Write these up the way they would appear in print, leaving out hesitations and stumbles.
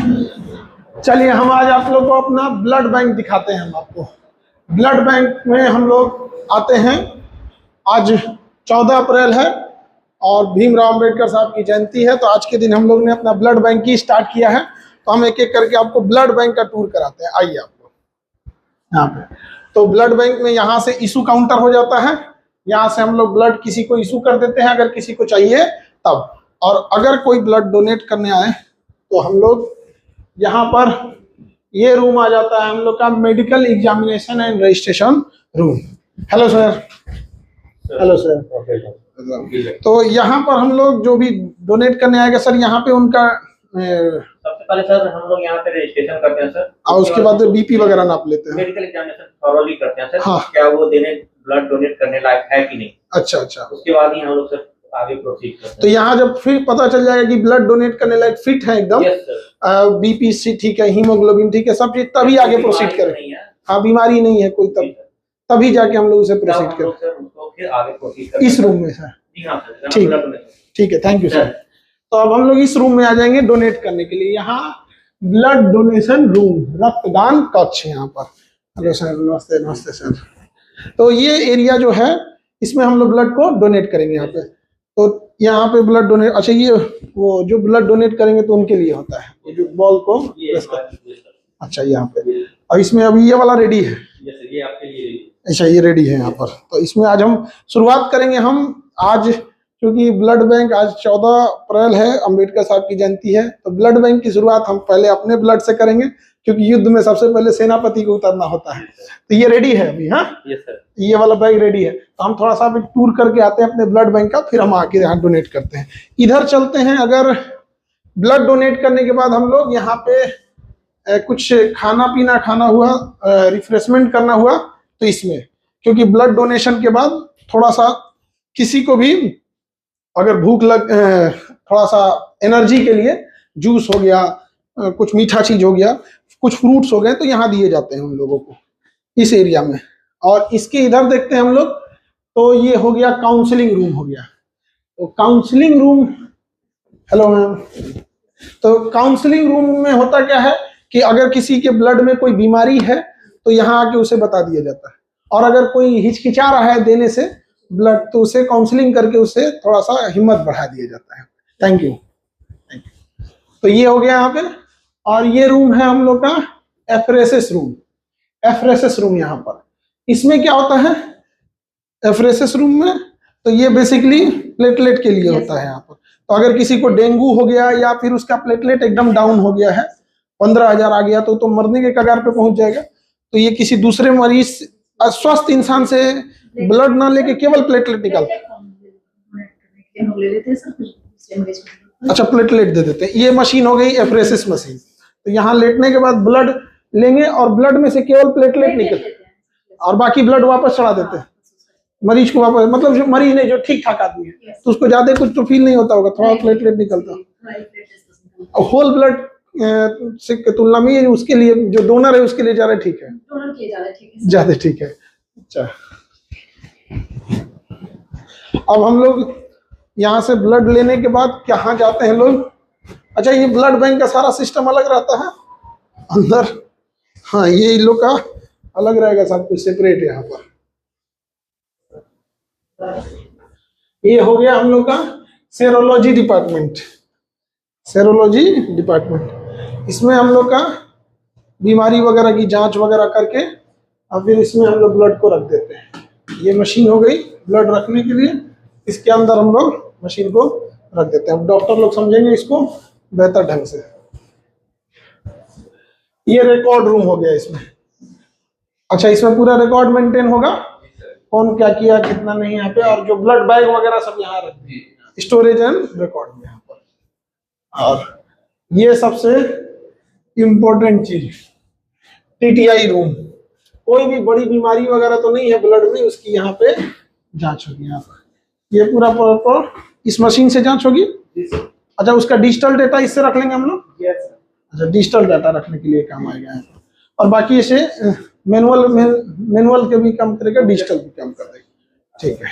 चलिए हम आज आप लोग को अपना ब्लड बैंक दिखाते हैं। हम आपको ब्लड बैंक में हम लोग आते हैं। आज 14 अप्रैल है और भीमराव अंबेडकर साहब की जयंती है, तो आज के दिन हम लोग ने अपना ब्लड बैंक ही स्टार्ट किया है। तो हम एक एक करके आपको ब्लड बैंक का टूर कराते हैं। आइए आपको यहाँ पे। तो ब्लड बैंक में यहाँ से इशू काउंटर हो जाता है। यहाँ से हम लोग ब्लड किसी को इशू कर देते हैं अगर किसी को चाहिए तब। और अगर कोई ब्लड डोनेट करने आए तो हम लोग यहाँ पर ये रूम आ जाता है हम लोग का medical examination and registration room. Hello sir. Hello sir. तो यहाँ पर हम लोग जो भी डोनेट करने आएगा सर, यहाँ पे उनका सबसे पहले सर हम लोग यहाँ पे रजिस्ट्रेशन करते हैं सर, और उसके बाद बीपी वगैरह नाप लेते हैं, मेडिकल एग्जामिनेशन थॉरोली करते हैं सर। हाँ। क्या वो ब्लड डोनेट करने लायक है कि नहीं। अच्छा अच्छा। उसके बाद ही हम लोग सर आगे प्रोसीड करते हैं। तो यहाँ जब फिर पता चल जाएगा कि ब्लड डोनेट करने लायक फिट है एकदम, बीपी सी ठीक है, हीमोग्लोबिन ठीक है, सब चीज, तभी आगे प्रोसीड करें। हाँ, बीमारी नहीं है कोई, तभी जाके हम लोग उसे प्रोसीड करें इस रूम में सर। ठीक है, थैंक यू सर। तो अब हम लोग इस रूम में आ जाएंगे डोनेट करने के लिए। यहाँ ब्लड डोनेशन रूम, रक्तदान कक्ष यहाँ पर। हेलो सर, नमस्ते। नमस्ते सर। तो ये एरिया जो है इसमें हम लोग ब्लड को डोनेट करेंगे यहाँ पे। तो यहाँ पे ब्लड डोनेट, अच्छा ये वो जो ब्लड डोनेट करेंगे तो उनके लिए होता है, ये जो बॉल को अच्छा यहाँ पे। और इसमें अभी ये वाला रेडी है, ये आपके लिए। अच्छा ये रेडी है यहाँ पर। तो इसमें आज हम शुरुआत करेंगे। हम आज क्योंकि ब्लड बैंक आज 14 अप्रैल है, अंबेडकर साहब की जयंती है, तो ब्लड बैंक की शुरुआत हम पहले अपने ब्लड से करेंगे, क्योंकि युद्ध में सबसे पहले सेनापति को उतरना होता है। तो ये रेडी है अभी। हाँ सर, ये वाला बैग रेडी है। तो हम थोड़ा सा अभी टूर करके आते हैं अपने ब्लड बैंक का, फिर हम आके यहाँ डोनेट करते हैं। इधर चलते हैं। अगर ब्लड डोनेट करने के बाद हम लोग यहाँ पे कुछ खाना पीना खाना हुआ, रिफ्रेशमेंट करना हुआ, तो इसमें क्योंकि ब्लड डोनेशन के बाद थोड़ा सा किसी को भी अगर भूख लग, थोड़ा सा एनर्जी के लिए जूस हो गया, कुछ मीठा चीज हो गया, कुछ फ्रूट्स हो गए, तो यहाँ दिए जाते हैं उन लोगों को इस एरिया में। और इसके इधर देखते हैं हम लोग, तो ये हो गया काउंसलिंग रूम हो गया। तो काउंसलिंग रूम, हेलो मैम। तो काउंसलिंग रूम में होता क्या है कि अगर किसी के ब्लड में कोई बीमारी है तो यहाँ आके उसे बता दिया जाता है, और अगर कोई हिचकिचा रहा है देने से ब्लड, तो उसे काउंसलिंग करके उसे थोड़ा सा हिम्मत बढ़ा दिया जाता है। Thank you. तो ये हो गया यहाँ पे। और ये रूम है हम लोग का एफरेसिस रूम। एफरेसिस रूम यहाँ पर, इसमें क्या होता है एफरेसिस रूम में, तो ये बेसिकली प्लेटलेट के लिए होता है यहाँ पर। तो अगर किसी को डेंगू हो गया या फिर उसका प्लेटलेट एकदम डाउन हो गया है, 15,000 आ गया, तो मरने के कगार पे पहुंच जाएगा। तो ये किसी दूसरे मरीज, अस्वस्थ इंसान से ब्लड ना लेके केवल प्लेटलेट निकालते हैं। अच्छा, प्लेटलेट दे देते हैं। ये मशीन हो गई एफरेसिस मशीन। तो यहाँ लेटने के बाद ब्लड लेंगे और ब्लड में से केवल प्लेटलेट निकल, और बाकी ब्लड वापस चढ़ा देते हैं मरीज को वापस। मतलब जो मरीज नहीं, जो ठीक ठाक आदमी है, तो उसको ज्यादा कुछ तो फील नहीं होता होगा, थोड़ा प्लेटलेट निकलता है। और होल ब्लड से के तुलना में उसके लिए जो डोनर है उसके लिए ज्यादा ठीक है, ज्यादा ठीक है। अच्छा, अब हम लोग यहाँ से ब्लड लेने के बाद कहाँ जाते हैं लोग। अच्छा, ये ब्लड बैंक का सारा सिस्टम अलग रहता है अंदर। हाँ, ये इन लोग का अलग रहेगा, सब कुछ सेपरेट है यहाँ पर। ये हो गया हम लोग का सेरोलॉजी डिपार्टमेंट। सेरोलॉजी डिपार्टमेंट, इसमें हम लोग का बीमारी वगैरह की जांच वगैरह करके और फिर इसमें हम लोग ब्लड को रख देते हैं। ये मशीन हो गई ब्लड रखने के लिए, इसके अंदर हम लोग मशीन को रख देते हैं। डॉक्टर लोग समझेंगे इसको बेहतर ढंग से। ये रिकॉर्ड रूम हो गया इसमें। अच्छा, इसमें पूरा रिकॉर्ड मेंटेन होगा, कौन क्या किया कितना नहीं यहाँ पे, और जो ब्लड बैग वगैरह सब यहाँ रखते हैं, स्टोरेज एंड रिकॉर्ड में यहाँ पर। और ये सबसे इम्पोर्टेंट चीज, टीटीआई रूम। कोई भी बड़ी बीमारी वगैरह तो नहीं है ब्लड में, उसकी यहाँ पे जांच होगी। यहाँ पर ये पूरा प्रॉपर इस मशीन से जांच होगी। अच्छा, उसका डिजिटल डेटा इससे रख लेंगे हम लोग। अच्छा, डिजिटल डाटा रखने के लिए काम आएगा यहाँ पर। और बाकी इसे मैनुअल के भी काम करेगा, डिजिटल भी काम कर देगा। ठीक है।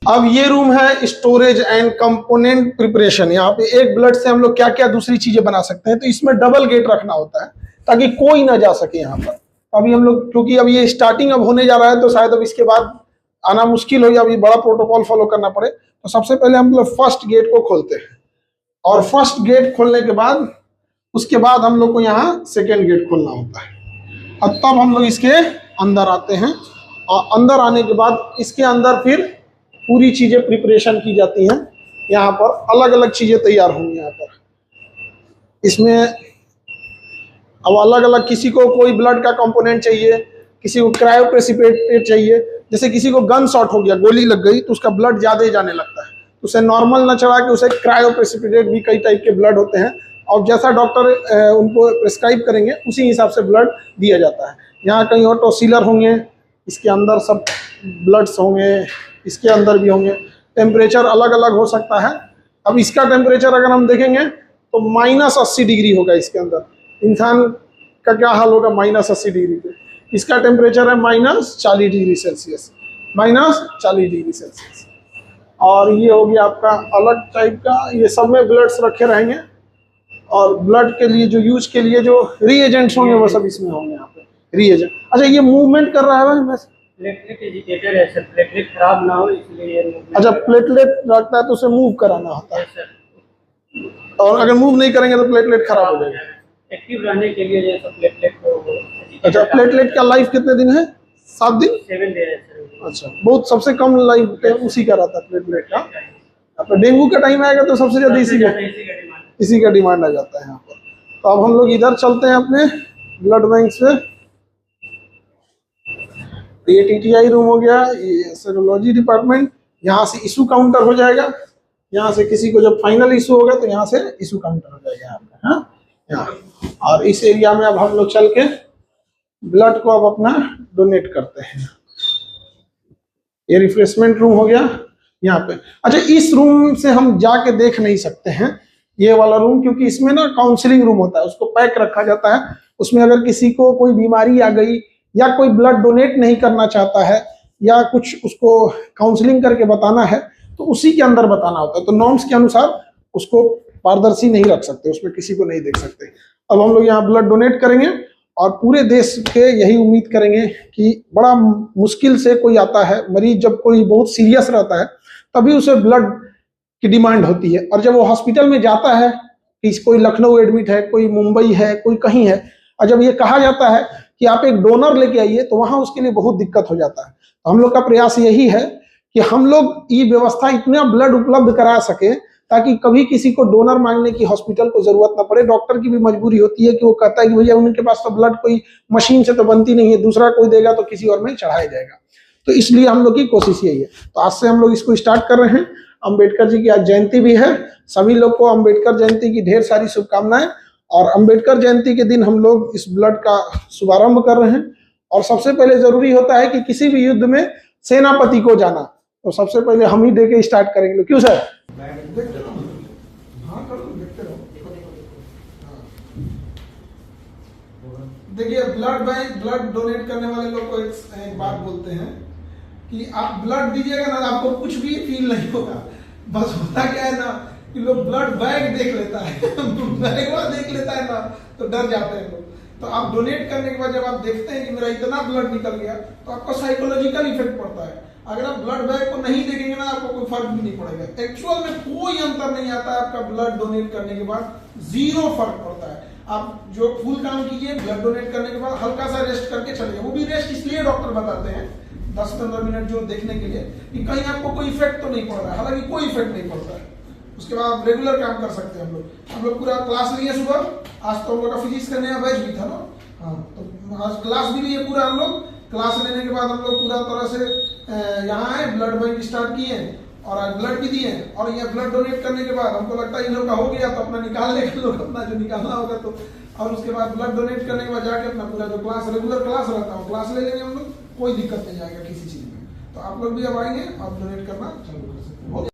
अब ये रूम है स्टोरेज एंड कंपोनेंट प्रिपरेशन। यहाँ पे एक ब्लड से हम लोग क्या क्या दूसरी चीजें बना सकते हैं, तो इसमें डबल गेट रखना होता है ताकि कोई ना जा सके यहाँ पर। अभी हम लोग क्योंकि अब ये स्टार्टिंग अब होने जा रहा है, तो शायद अब इसके बाद आना मुश्किल हो या अभी बड़ा प्रोटोकॉल फॉलो करना पड़े, तो सबसे पहले हम लोग फर्स्ट गेट को खोलते हैं, और फर्स्ट गेट खोलने के बाद उसके बाद हम लोग को यहाँ सेकेंड गेट खोलना होता है, और तब हम लोग इसके अंदर आते हैं। और अंदर आने के बाद इसके अंदर फिर पूरी चीजें प्रिपरेशन की जाती हैं। यहाँ पर अलग अलग चीजें तैयार होंगी। यहाँ पर इसमें अब अलग अलग, किसी को कोई ब्लड का कंपोनेंट चाहिए, किसी को क्रायोप्रेसिपिटेट चाहिए। जैसे किसी को गन शॉट हो गया, गोली लग गई, तो उसका ब्लड ज्यादा ही जाने लगता है, तो उसे नॉर्मल ना चढ़ा के उसे क्रायोप्रेसिपिटेट, भी कई टाइप के ब्लड होते हैं, और जैसा डॉक्टर उनको प्रिस्क्राइब करेंगे उसी हिसाब से ब्लड दिया जाता है। यहाँ कहीं ऑटो सीलर होंगे, इसके अंदर सब ब्लड्स होंगे, इसके अंदर भी होंगे। टेम्परेचर अलग अलग हो सकता है। अब इसका टेम्परेचर अगर हम देखेंगे तो -80 डिग्री होगा इसके अंदर। इंसान का क्या हाल होगा -80 डिग्री पे? इसका टेम्परेचर है -40 डिग्री सेल्सियस, -40 डिग्री सेल्सियस। और ये हो गया आपका अलग टाइप का, ये सब में ब्लड्स रखे रहेंगे, और ब्लड के लिए जो यूज के लिए जो रिएजेंट्स होंगे वो सब इसमें होंगे। यहाँ पे रिएजेंट। अच्छा, ये मूवमेंट कर रहा है भाई? प्लेटलेट एजिटेटर है सर, प्लेटलेट खराब ना हो इसलिए। अच्छा, प्लेटलेट रखता है तो उसे मूव कराना होता है, और अगर मूव नहीं करेंगे तो प्लेटलेट खराब हो जाएगा। एक्टिव रहने के लिए ये सब प्लेटलेट को। अच्छा, प्लेटलेट का लाइफ कितने दिन है? 7 दिन, 7 डे है सर। अच्छा, बहुत सबसे कम लाइफ टाइम उसी का रहता है प्लेटलेट का। अब डेंगू का टाइम आएगा तो सबसे ज्यादा इसी का डिमांड आ जाता है यहाँ पर। तो अब हम लोग इधर चलते हैं अपने ब्लड बैंक से। ये टीटीआई रूम हो गया, ये सेरोलॉजी डिपार्टमेंट। यहाँ से इशू काउंटर हो जाएगा। यहाँ से किसी को जब फाइनल इशू होगा तो यहाँ से इशू काउंटर हो जाएगा यहाँ पे। हाँ, यहाँ। और इस एरिया में अब हम लोग चल के ब्लड को अब अपना डोनेट करते हैं। ये रिफ्रेशमेंट रूम हो गया यहाँ पे। अच्छा, इस रूम से हम जाके देख नहीं सकते हैं ये वाला रूम, क्योंकि इसमें ना काउंसलिंग रूम होता है, उसको पैक रखा जाता है। उसमें अगर किसी को कोई बीमारी आ गई या कोई ब्लड डोनेट नहीं करना चाहता है या कुछ उसको काउंसलिंग करके बताना है, तो उसी के अंदर बताना होता है। तो नॉर्म्स के अनुसार उसको पारदर्शी नहीं रख सकते, उसमें किसी को नहीं देख सकते। अब हम लोग यहाँ ब्लड डोनेट करेंगे, और पूरे देश के यही उम्मीद करेंगे कि बड़ा मुश्किल से कोई आता है मरीज, जब कोई बहुत सीरियस रहता है तभी उसे ब्लड की डिमांड होती है। और जब वो हॉस्पिटल में जाता है कि कोई लखनऊ एडमिट है, कोई मुंबई है, कोई कहीं है, और जब ये कहा जाता है कि आप एक डोनर लेके आइए, तो वहां उसके लिए बहुत दिक्कत हो जाता है। तो हम लोग का प्रयास यही है कि हम लोग ये व्यवस्था इतना ब्लड उपलब्ध करा सके ताकि कभी किसी को डोनर मांगने की हॉस्पिटल को जरूरत ना पड़े। डॉक्टर की भी मजबूरी होती है कि वो कहता है कि भैया उनके पास तो ब्लड कोई मशीन से तो बनती नहीं है, दूसरा कोई देगा तो किसी और में चढ़ाया जाएगा। तो इसलिए हम लोग की कोशिश यही है। तो आज से हम लोग इसको स्टार्ट कर रहे हैं। अंबेडकर जी की आज जयंती भी है। सभी लोग को अंबेडकर जयंती की ढेर सारी शुभकामनाएं। और अंबेडकर जयंती के दिन हम लोग इस ब्लड का शुभारंभ कर रहे हैं। और सबसे पहले जरूरी होता है कि किसी भी युद्ध में सेनापति को जाना, तो सबसे पहले हम ही दे के स्टार्ट करेंगे। क्यों सर? देखिए, ब्लड बैंक, ब्लड डोनेट करने वाले लोग को एक बात बोलते हैं कि आप ब्लड दीजिएगा ना, आपको कुछ भी फील नहीं होगा। बस होता क्या है ना कि लोग ब्लड बैग देख लेता है बैगवा देख लेता है ना, तो डर जाते हैं लोग। तो आप डोनेट करने के बाद जब आप देखते हैं कि मेरा इतना ब्लड निकल गया, तो आपको साइकोलॉजिकल इफेक्ट पड़ता है। अगर आप ब्लड बैग को नहीं देखेंगे ना, आपको कोई फर्क भी नहीं पड़ेगा। एक्चुअल में कोई अंतर नहीं आता है आपका ब्लड डोनेट करने के बाद, 0 फर्क पड़ता है। आप जो फुल काम कीजिए, ब्लड डोनेट करने के बाद हल्का सा रेस्ट करके चलिए। वो भी रेस्ट इसलिए डॉक्टर बताते हैं 10-15 मिनट जो देखने के लिए कि कहीं आपको कोई इफेक्ट तो नहीं पड़ रहा है। हालांकि कोई इफेक्ट नहीं पड़ता है। उसके बाद आप रेगुलर काम कर सकते हैं। हम लोग पूरा क्लास लिए सुबह। आज तो हम लोग का फिजिक्स का नया बैच भी था ना, हाँ, तो आज क्लास भी लिए पूरा। हम लोग क्लास लेने के बाद हम लोग पूरा तरह से यहाँ आए, ब्लड बैंक स्टार्ट किए और आज ब्लड भी दिए। और ये ब्लड डोनेट करने के बाद हमको लगता है इन लोग का हो गया, तो अपना निकाल लेंगे लोग अपना जो निकालना होगा। तो और उसके बाद ब्लड डोनेट करने के बाद जाके अपना पूरा जो क्लास रेगुलर क्लास रहता है क्लास ले लेंगे हम लोग। कोई दिक्कत नहीं आएगा किसी चीज में। तो आप लोग भी अब आएंगे, आप डोनेट करना चालू कर सकते हैं।